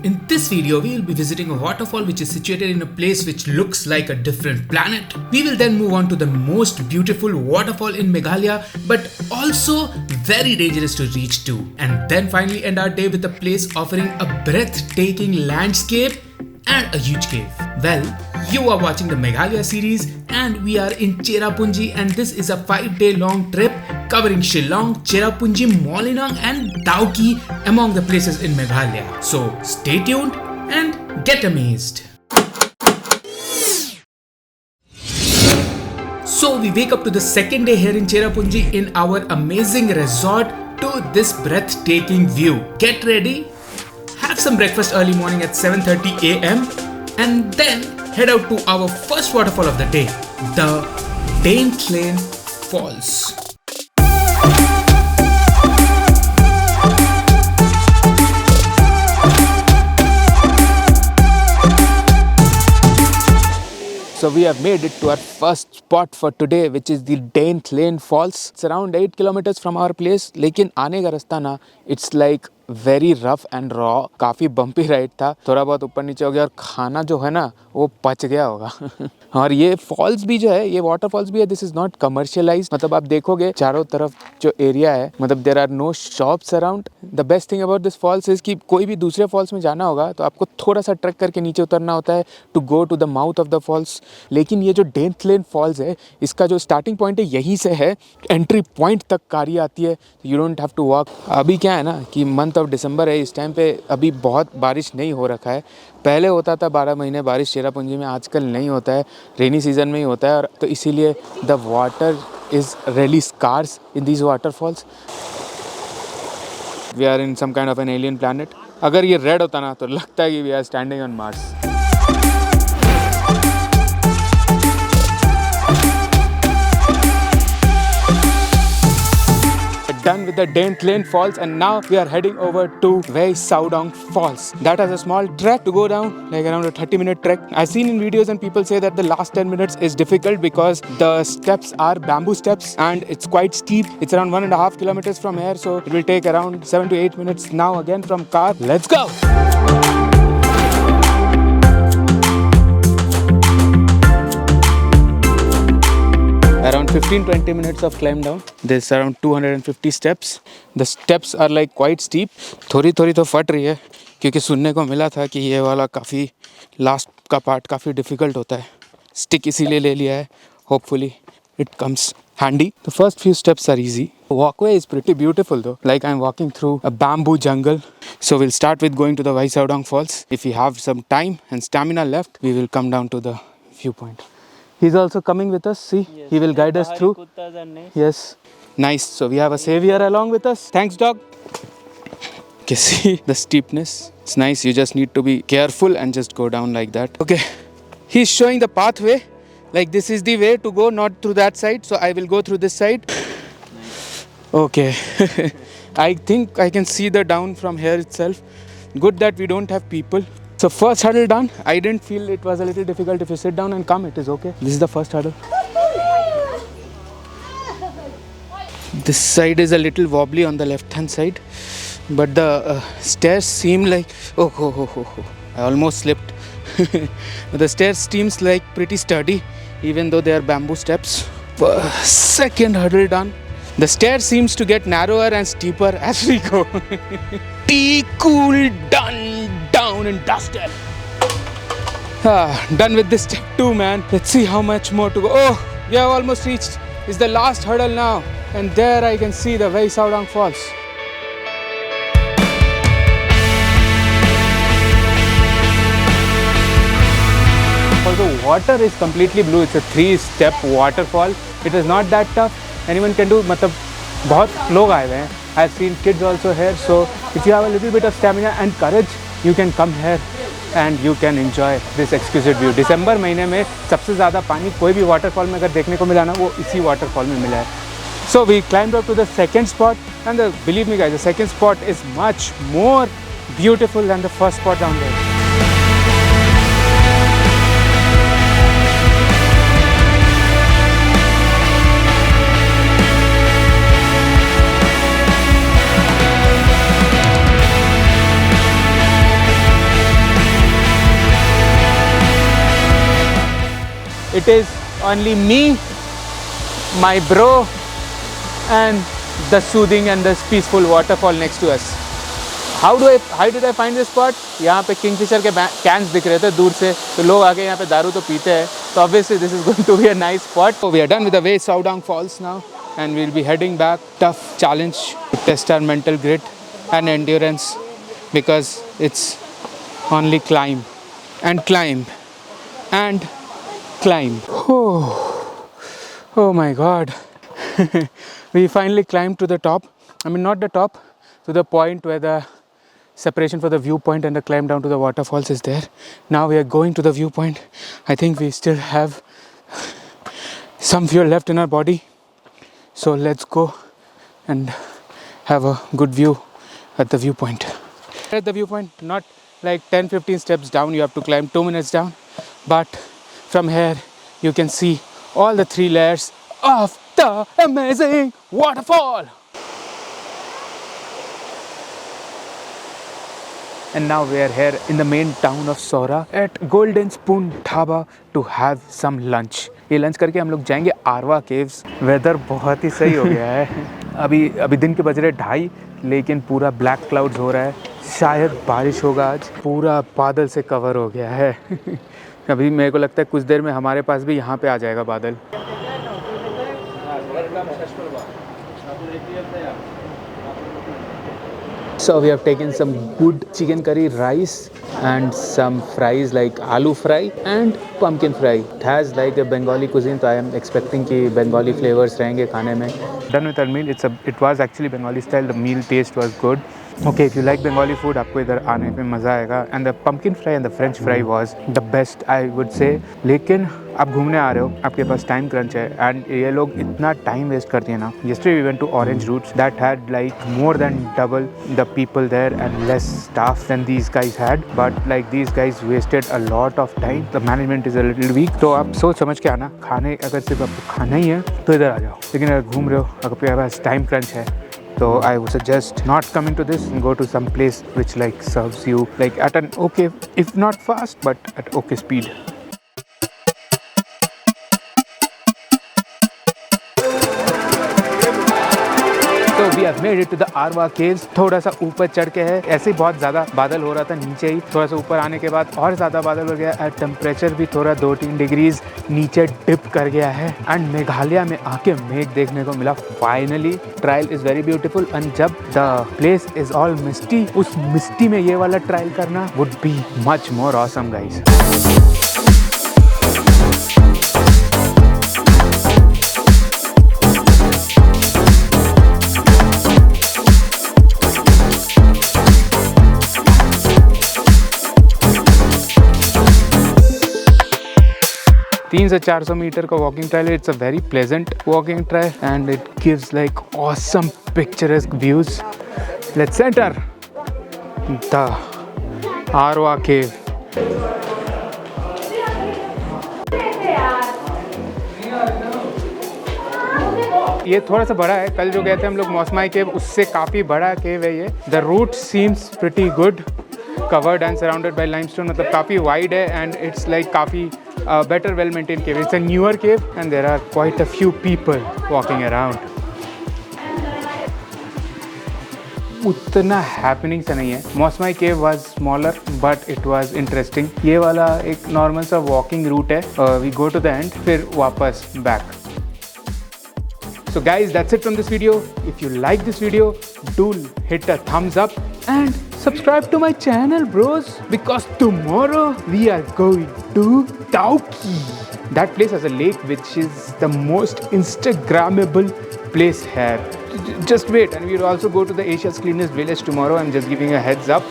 In this video, we will be visiting a waterfall which is situated in a place which looks like a different planet. We will then move on to the most beautiful waterfall in Meghalaya, but also very dangerous to reach to. And then finally end our day with a place offering a breathtaking landscape and a huge cave. Well, you are watching the Meghalaya series and we are in Cherrapunji, and this is a 5-day long trip covering Shillong, Cherrapunji, Molinong and Dauki among the places in Meghalaya. So stay tuned and get amazed. So we wake up to the second day here in Cherrapunji in our amazing resort to this breathtaking view. Get ready, have some breakfast early morning at 7:30 a.m. and then head out to our first waterfall of the day, the Dainthlen Falls. So we have made it to our first spot for today, which is the Dainthlen Falls. It's around 8 kilometers from our place. लेकिन आने का रास्ता ना, it's like very rough and raw. काफ़ी bumpy ride था. थोड़ा बहुत ऊपर नीचे हो गया और खाना जो है ना वो पच गया होगा. और ये फॉल्स भी जो है, ये वाटरफॉल्स भी है, दिस इज़ नॉट कमर्शियलाइज. मतलब आप देखोगे चारों तरफ जो एरिया है, मतलब there are no shops around. The best thing about this falls is कि कोई भी दूसरे फॉल्स में जाना होगा तो आपको थोड़ा सा ट्रैक करके नीचे उतरना होता है to go to the mouth of the falls. लेकिन ये जो डेंथलेन फॉल्स है, इसका जो स्टार्टिंग पॉइंट है यहीं से है. एंट्री पॉइंट तक कारी आती है, you don't have to walk. अभी क्या है ना कि मंथ ऑफ दिसंबर है, इस टाइम पे अभी बहुत बारिश नहीं हो रखा है. पहले होता था 12 महीने बारिश चेरापूंजी में, आजकल नहीं होता है, रेनी सीजन में ही होता है. और तो इसीलिए the water is really scarce in these waterfalls. We are in some kind of an alien planet. अगर ये रेड होता ना तो लगता है कि we are standing on Mars. Done with the Dainthlen Falls, and now we are heading over to Wei Sawdong Falls. That has a small trek to go down, like around a 30-minute trek. I've seen in videos and people say that the last 10 minutes is difficult because the steps are bamboo steps and it's quite steep. It's around 1.5 kilometers from here, so it will take around 7 to 8 minutes now again from car. Let's go! Around 15-20 minutes of climb down. There's around 250 steps. The steps are like quite steep. थोड़ी तो फट रही है क्योंकि सुनने को मिला था कि ये वाला काफ़ी लास्ट का पार्ट काफ़ी डिफ़िकल्ट होता है. स्टिक इसीलिए ले लिया है. Hopefully it comes handy. The first few steps are easy. The walkway is pretty beautiful though. Like I'm walking through a bamboo jungle. So we'll start with going to the Wei Sawdong Falls. If we have some time and stamina left, we will come down to the viewpoint. He's also coming with us. See, yes, he will guide us through. Yes, nice. So we have a savior along with us. Thanks, dog. Okay, see the steepness. It's nice. You just need to be careful and just go down like that. Okay, he's showing the pathway. Like this is the way to go, not through that side. So I will go through this side. Okay. I think I can see the down from here itself. Good that we don't have people. So first hurdle done. I didn't feel it was a little difficult. If you sit down and come, it is okay. This is the first hurdle. This side is a little wobbly on the left hand side, but the stairs seem like oh. I almost slipped. The stairs seems like pretty sturdy, even though they are bamboo steps. Second hurdle done. The stair seems to get narrower and steeper as we go. Tea cool done. Down and dusted. Done with this step 2, man. Let's see how much more to go. Oh, we have almost reached. It's the last hurdle now. And there I can see the Wei Sawdong Falls. Also, water is completely blue. It's a 3-step waterfall. It is not that tough. Anyone can do. मतलब बहुत लोग आए हुए हैं. I've seen kids also here. So if you have a little bit of stamina and courage, you can come here and you can enjoy this exquisite view. दिसंबर महीने में सबसे ज़्यादा पानी कोई भी वाटरफॉल में अगर देखने को मिला ना, वो इसी वाटरफॉल में मिला है. So we climbed up to the second spot, and believe me guys, the second spot is much more beautiful than the first spot down there. it is only me, my bro, and the soothing and the peaceful waterfall next to us. How did I find this spot? यहाँ पे Kingfisher के cans दिख रहे थे दूर से, तो लोग आके यहाँ पे दारू तो पीते हैं. So obviously this is going to be a nice spot. So we are done with the Wei Sawdong falls now, and we'll be heading back. Tough challenge to test our mental grit and endurance, because it's only climb and climb and climb. Oh my God. We finally climbed to the top. I mean, not the top, to the point where the separation for the viewpoint and the climb down to the waterfalls is there. Now we are going to the viewpoint. I think we still have some fuel left in our body. So let's go and have a good view at the viewpoint. At the viewpoint, not like 10-15 steps down, you have to climb 2 minutes down. But from here, you can see all the 3 layers of the amazing waterfall. And now we are here in the main town of Saura at Golden Spoon Dhaba to have some lunch. ये lunch करके हम लोग जाएंगे आरवा caves. Weather बहुत ही सही हो गया है. अभी दिन के बज रहे 2:30, लेकिन पूरा ब्लैक क्लाउड्स हो रहा है. शायद बारिश होगा आज. पूरा बादल से कवर हो गया है. अभी मेरे को लगता है कुछ देर में हमारे पास भी यहाँ पे आ जाएगा बादल. So we have taken some good chicken curry rice and some fries like aloo fry and pumpkin fry. It has like a Bengali cuisine, so I am expecting कि Bengali flavors रहेंगे खाने में. Done with our meal. It was actually Bengali style. The meal taste was good. Okay, if you like Bengali food, आपको इधर आने में मज़ा आएगा. And the pumpkin fry and the French fry was the best, I would say. लेकिन आप घूमने आ रहे हो, आपके पास टाइम क्रंच है, एंड ये लोग इतना टाइम वेस्ट करते हैं ना. Yesterday we went to Orange Roots that had like more than double the people there and less staff than these guys had. But like these guys wasted a lot of time. The management is a little weak. तो आप सोच समझ के आना. खाने अगर सिर्फ आपको खाना ही है तो इधर आ जाओ. लेकिन अगर घूम रहे हो, अगर आपके पास टाइम क्रंच है, so I would suggest not coming to this and go to some place which like serves you like at an okay, if not fast, but at okay speed. So we have made it to the Arwah Caves. थोड़ा सा ऊपर चढ़ के है. ऐसे ही बहुत ज़्यादा बादल हो रहा था नीचे ही. थोड़ा सा ऊपर आने के बाद और ज़्यादा बादल हो गया. एंड टेम्परेचर भी थोड़ा 2-3 डिग्रीज नीचे डिप कर गया है. एंड मेघालय में आके मेघ देखने को मिला finally. Trail is very beautiful. And जब the place is all misty, उस मिस्टी में ये वाला ट्रायल करना would be much more awesome guys. 300 से 400 मीटर का वॉकिंग ट्रायल है. It's a very pleasant walking trail and it gives like awesome picturesque views. Let's enter the Arwah cave. ये थोड़ा सा बड़ा है. कल जो गए थे हम लोग मौसमाई केव, उससे काफ़ी बड़ा केव है ये. The route seems pretty good, covered and surrounded by limestone. मतलब काफ़ी वाइड है एंड इट्स लाइक काफ़ी better well maintained cave. It's a newer cave and there are quite a few people walking around. उतना happening सा नहीं है. Mawsmai cave was smaller but it was interesting. ये वाला एक normal सा walking route है. We go to the end, फिर वापस back. So guys, that's it from this video. If you like this video, do hit a thumbs up and subscribe to my channel, bros, because tomorrow we are going to Tauki. That place has a lake which is the most Instagrammable place here. Just wait, and we'll also go to the Asia's cleanest village tomorrow. I'm just giving a heads up.